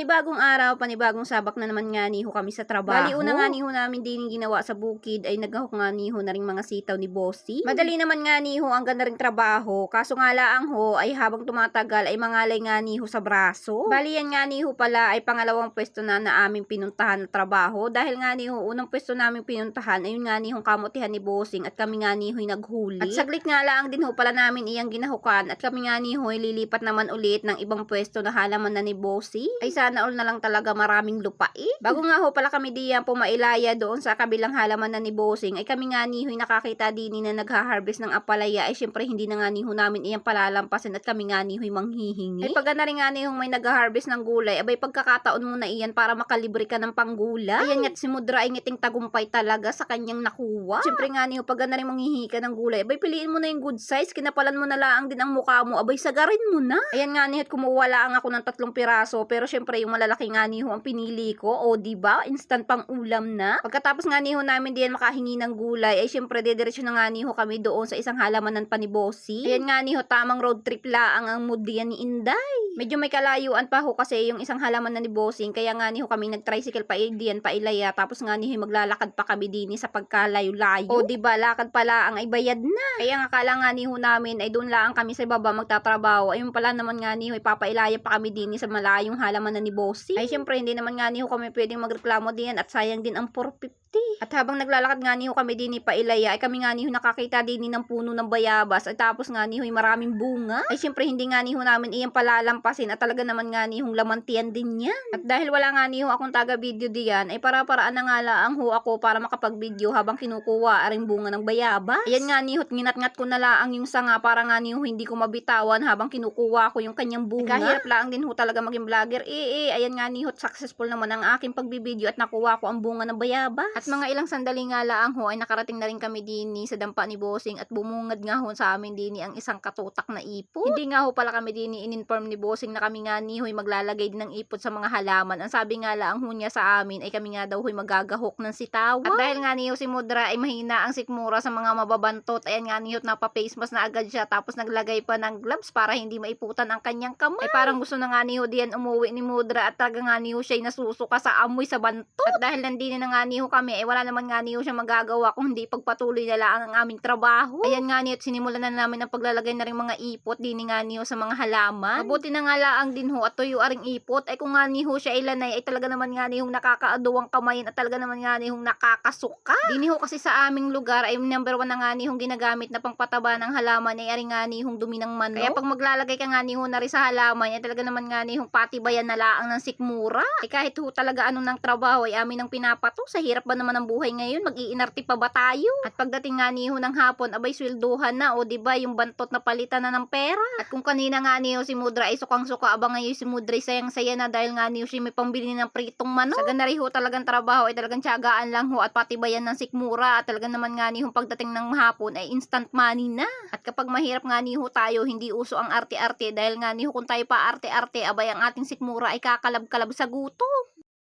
Panibagong araw, panibagong sabak na naman nga ni ho kami sa trabaho. Bali una nga ni ho namin din ginawa sa bukid ay naghahok nga ni ho na ring mga sitaw ni Bossy. Madali naman nga ni ho ang ganda ring trabaho, kaso nga laang ho ay habang tumatagal ay mangalay nga ni ho sa braso. Bali yan nga ni ho pala ay pangalawang pwesto na aming pinuntahan na trabaho dahil nga ni ho unang pwesto naming pinuntahan ayun nga ni ho kamutihan ni Bossing at kami nga ni ho naghuli. At saglit nga laang din ho pala namin iyang ginahukan at kami nga ni ho lilipat naman ulit ng ibang pwesto na halaman na ni Bossy. Ay sana all na lang talaga maraming lupain. Bago nga ho pala kami diyan pumailaya doon sa kabilang halaman na ni Bossing ay kami nga ni ho nakakita din na nagha-harvest ng apalaya ay syempre hindi na nga ni ho namin iyang palalampasin at kami nga ni ho manghihingi. Ay pag na rin nga ni ho may nagha-harvest ng gulay abay pagkakataon mo na iyan para makalibre ka ng panggulay. Ayan nga't si Mudra ay ngiting tagumpay talaga sa kanyang nakuha. Syempre nga ni ho pag na rin manghihingi ka ng gulay abay piliin mo na yung good size, kinapalan mo na laang din ang mukha mo abay sagarin mo na. Ayan nga ni ho kumuha lang ako ng 3 piraso pero syempre yung malalaki nga ni ho ang pinili ko. O diba? Instant pang ulam na. Pagkatapos nga ni ho namin diyan makahingi ng gulay ay syempre dediretso na nga ni ho kami doon sa isang halamanan pa ni Bossy. Ayan nga ni ho tamang road trip laang ang mood diyan ni Inday. Medyo may kalayuan pa ho kasi yung isang halaman na ni Bossing kaya nga ni ho kami nag-tricycle pa diyan pa ilaya tapos nga ni ho maglalakad pa kami din sa pagkalayo-layo. O diba? Lakad pala ang ay bayad na. Kaya nga kala nga ni ho namin ay doon lang kami sa baba magtatrabaho. Ayun pala naman nga ni ho ipapailaya pa kami din sa malayong halaman na ni Bossy. Ay syempre hindi naman nga ni ho kami pwedeng magreklamo diyan at sayang din ang 450. At habang naglalakad nga ni ho kami din pailaya ay kami nga ni ho nakakita din ng puno ng bayabas at tapos nga ni ho maraming bunga. Ay syempre hindi nga ni ho namin iyang palalampasin at talaga naman nga ni ho lamantian din yan. At dahil wala nga ni ho akong taga-video diyan ay para-paraan na nga lang ho ako para makapag-video habang kinukuha aring bunga ng bayabas. Ayan nga ni ho nginat-ngat ko na lang yung sanga para nga ni ho hindi ko mabitawan habang kinukuha ko yung kanyang bunga. Kahirap lang din ho talaga maging vlogger. Ayan nga ni ho successful naman ang aking pagbibideo at nakuha ko ang bunga ng bayabas. At mga ilang sandali nga lang ho ay nakarating na rin kami din sa dampa ni Bossing at bumungad nga ho sa amin din ang isang katutak na ipot. Hindi nga ho pala kami din in-inform ni Bossing na kami nga ni ho maglalagay din ng ipot sa mga halaman. Ang sabi nga lang ho niya sa amin ay kami nga daw ho magagahok ng sitawa. At dahil nga ni ho si Mudra ay mahina ang sikmura sa mga mababantot, ayan nga ni ho napa-face mask na agad siya tapos naglagay pa ng gloves para hindi maiputan ang kanyang kamay. Ay parang gusto na nga ni ho diyan umuwi ni Mudra at talaga nga ni ho siya nasusuka sa amoy sa bantot. At dahil nandini na nga ni ho kami ay wala naman nga ni ho siya magagawa kung hindi pagpatuloy na lang ang aming trabaho. Ayan nga ni ho sinimulan na namin ang paglalagay na rin mga ipot din nga ni ho sa mga halaman. Mabuti na nga lang din ho at tuyo aring ipot ay kung nga ni ho siya ilanay ay talaga naman nga ni ho nakakaaduwang kamayin at talaga naman nga ni ho nakakasuka. Dini ho kasi sa aming lugar ay number 1 na nga ni ho ginagamit na pangpataba ng halaman ay aring nga ni ho dumi ng manok. Kaya pag maglalagay ka nga ni ho na rin sa halaman ay talaga naman nga ni ho patibayan na laang ng sikmura. Ay kahit ho talaga anong ng trabaho ay amin ang pinapato. Sa hirap ba naman ang buhay ngayon, mag-iinarte pa ba tayo? At pagdating nga ni ho ng hapon, abay swelduhan na o diba yung bantot na palitan na ng pera. At kung kanina nga ni ho si Mudra ay sukang-suka, abang ngayon si Mudra ay sayang-saya na dahil nga ni ho siya may pambili ng pritong manok. Sa ganari ho talagang trabaho ay talagang tiyagaan lang ho at patibayan ng sikmura at talagang naman nga ni ho pagdating ng hapon ay instant money na. At kapag mahirap nga ni ho tayo, hindi uso ang arte-arte dahil nga ni ho kung tayo pa arte-arte, abay ang ating sikmura ay kakalab-kalab sa gutom.